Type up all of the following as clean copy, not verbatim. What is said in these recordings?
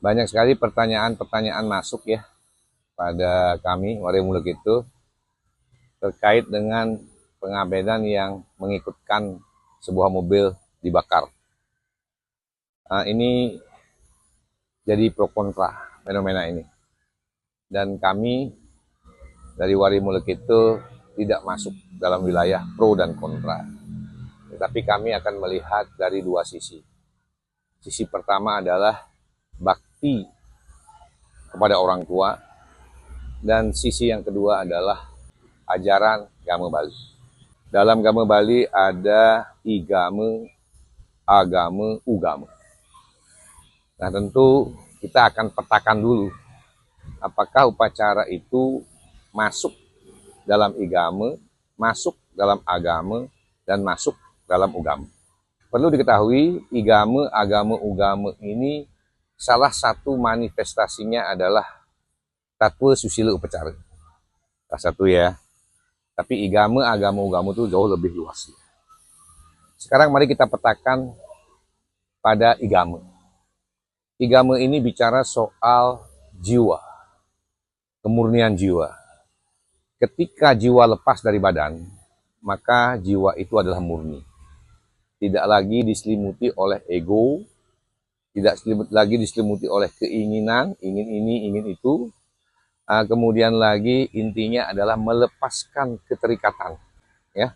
Banyak sekali pertanyaan-pertanyaan masuk ya pada kami Waria Muluk itu terkait dengan pengabedan yang mengikutkan sebuah mobil dibakar. Nah, ini jadi pro kontra fenomena ini. Dan kami dari Waria Muluk itu tidak masuk dalam wilayah pro dan kontra. Tetapi kami akan melihat dari dua sisi. Sisi pertama adalah bakti kepada orang tua, dan sisi yang kedua adalah ajaran Gama Bali. Dalam Gama Bali ada igame, agame, ugame. Nah, tentu kita akan petakan dulu apakah upacara itu masuk dalam igame, masuk dalam agama, dan masuk dalam ugame. Perlu diketahui, igame, agama, ugame ini salah satu manifestasinya adalah tatwa susila upacara. Salah satu ya. Tapi igame, agama, ugame itu jauh lebih luas. Sekarang mari kita petakan pada igame. Igame ini bicara soal jiwa, kemurnian jiwa. Ketika jiwa lepas dari badan, maka jiwa itu adalah murni. Tidak lagi diselimuti oleh ego, tidak lagi diselimuti oleh keinginan, ingin ini, ingin itu. Kemudian lagi intinya adalah melepaskan keterikatan, ya.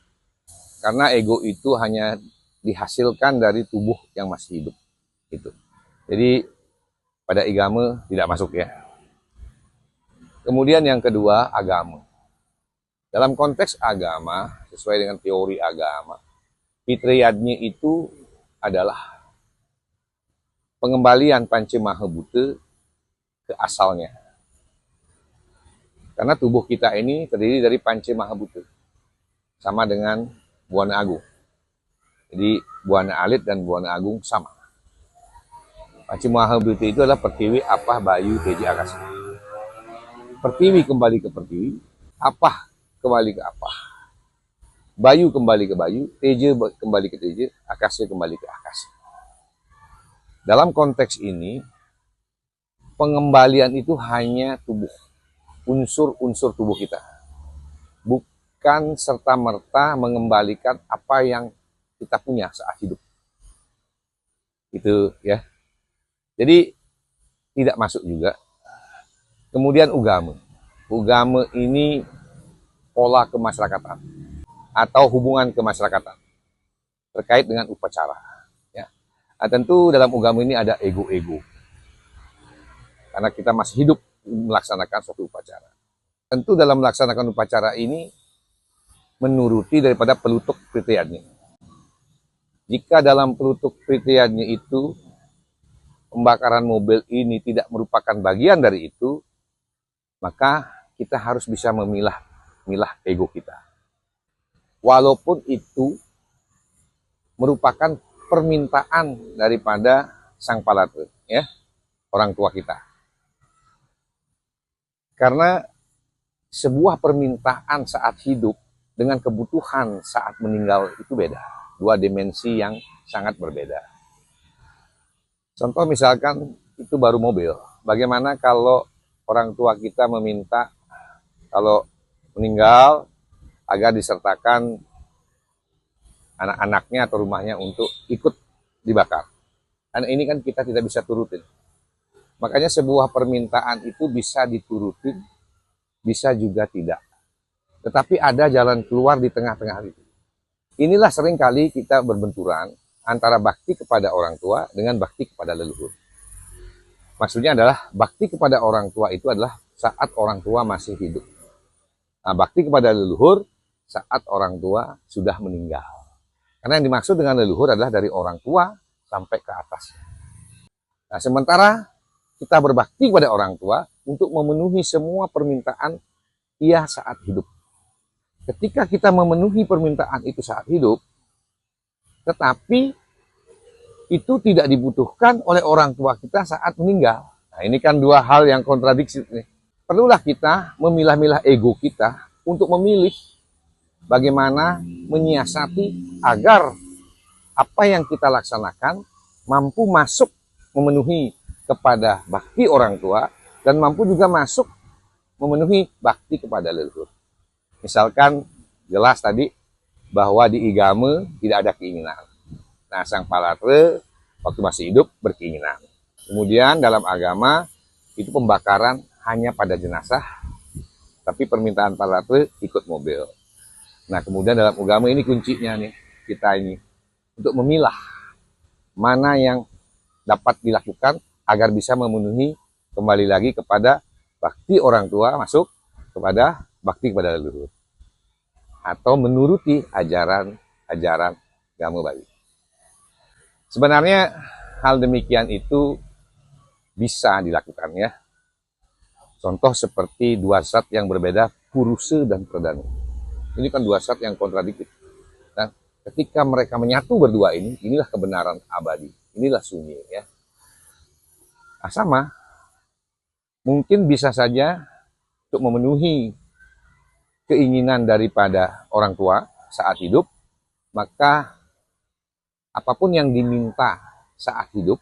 Karena ego itu hanya dihasilkan dari tubuh yang masih hidup, gitu. Jadi pada igame tidak masuk ya. Kemudian yang kedua, agama. Dalam konteks agama, sesuai dengan teori agama, Fitriyadnya itu adalah pengembalian Pancamahabhuta ke asalnya. Karena tubuh kita ini terdiri dari Pancamahabhuta, sama dengan Buana Agung. Jadi Buana Alit dan Buana Agung sama. Pancamahabhuta itu adalah pertiwi, apah, bayu, teja, akasa. Pertiwi kembali ke pertiwi, apah kembali ke apah. Bayu kembali ke bayu, teja kembali ke teja, akasya kembali ke akasya. Dalam konteks ini, pengembalian itu hanya tubuh, unsur-unsur tubuh kita. Bukan serta-merta mengembalikan apa yang kita punya saat hidup. Itu ya. Jadi tidak masuk juga. Kemudian ugame. Ugame ini pola kemasyarakatan atau hubungan kemasyarakatan terkait dengan upacara. Ya. Nah, tentu dalam ugame ini ada ego-ego. Karena kita masih hidup melaksanakan suatu upacara. Tentu dalam melaksanakan upacara ini menuruti daripada pelutuk Fitriyadnya. Jika dalam pelutuk Fitriyadnya itu pembakaran mobil ini tidak merupakan bagian dari itu, maka kita harus bisa memilah ego kita. Walaupun itu merupakan permintaan daripada sang palatra, ya, orang tua kita. Karena sebuah permintaan saat hidup dengan kebutuhan saat meninggal itu beda. Dua dimensi yang sangat berbeda. Contoh misalkan itu baru mobil. Bagaimana kalau orang tua kita meminta kalau meninggal agar disertakan anak-anaknya atau rumahnya untuk ikut dibakar. Dan ini kan kita tidak bisa turutin. Makanya sebuah permintaan itu bisa diturutin, bisa juga tidak. Tetapi ada jalan keluar di tengah-tengah itu. Inilah seringkali kita berbenturan antara bakti kepada orang tua dengan bakti kepada leluhur. Maksudnya adalah bakti kepada orang tua itu adalah saat orang tua masih hidup. Nah, bakti kepada leluhur saat orang tua sudah meninggal. Karena yang dimaksud dengan leluhur adalah dari orang tua sampai ke atas. Nah, sementara kita berbakti kepada orang tua untuk memenuhi semua permintaan ia saat hidup. Ketika kita memenuhi permintaan itu saat hidup, tetapi itu tidak dibutuhkan oleh orang tua kita saat meninggal. Nah, ini kan dua hal yang kontradiksi. Perlulah kita memilah-milah ego kita untuk memilih bagaimana menyiasati agar apa yang kita laksanakan mampu masuk memenuhi kepada bakti orang tua dan mampu juga masuk memenuhi bakti kepada leluhur. Misalkan jelas tadi bahwa di igame tidak ada keinginan. Nah, sang palatre waktu masih hidup berkeinginan. Kemudian dalam agama itu pembakaran hanya pada jenazah, tapi permintaan palatre ikut mobil. Nah, kemudian dalam agama ini kuncinya nih, kita ini untuk memilah mana yang dapat dilakukan agar bisa memenuhi kembali lagi kepada bakti orang tua, masuk kepada bakti kepada leluhur, atau menuruti ajaran agama Bali. Sebenarnya hal demikian itu bisa dilakukan ya. Contoh seperti dua zat yang berbeda, Purusa dan Pradana. Ini kan dua zat yang kontradiktif. Dan ketika mereka menyatu berdua ini, inilah kebenaran abadi. Inilah sunyi ya. Nah, sama. Mungkin bisa saja untuk memenuhi keinginan daripada orang tua saat hidup, maka apapun yang diminta saat hidup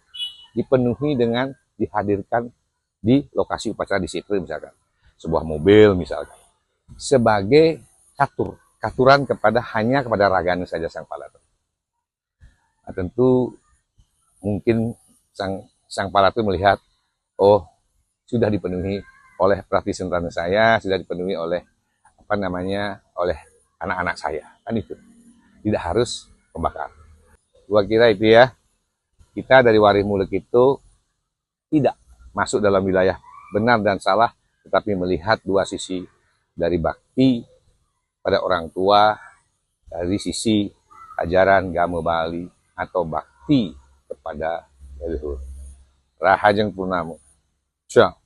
dipenuhi dengan dihadirkan di lokasi upacara disiplin, misalkan sebuah mobil misalkan, sebagai katuran hanya kepada raganya saja sang palatre. Nah, tentu mungkin sang palatre melihat, oh sudah dipenuhi oleh praktis sentana saya, sudah dipenuhi oleh oleh anak-anak saya, kan itu tidak harus pembakaran. Gua kira itu ya, kita dari Warih Muluk itu tidak masuk dalam wilayah benar dan salah, tetapi melihat dua sisi dari bakti pada orang tua, dari sisi ajaran Gama Bali atau bakti kepada leluhur. Rahajeng Purnamo. Ciao.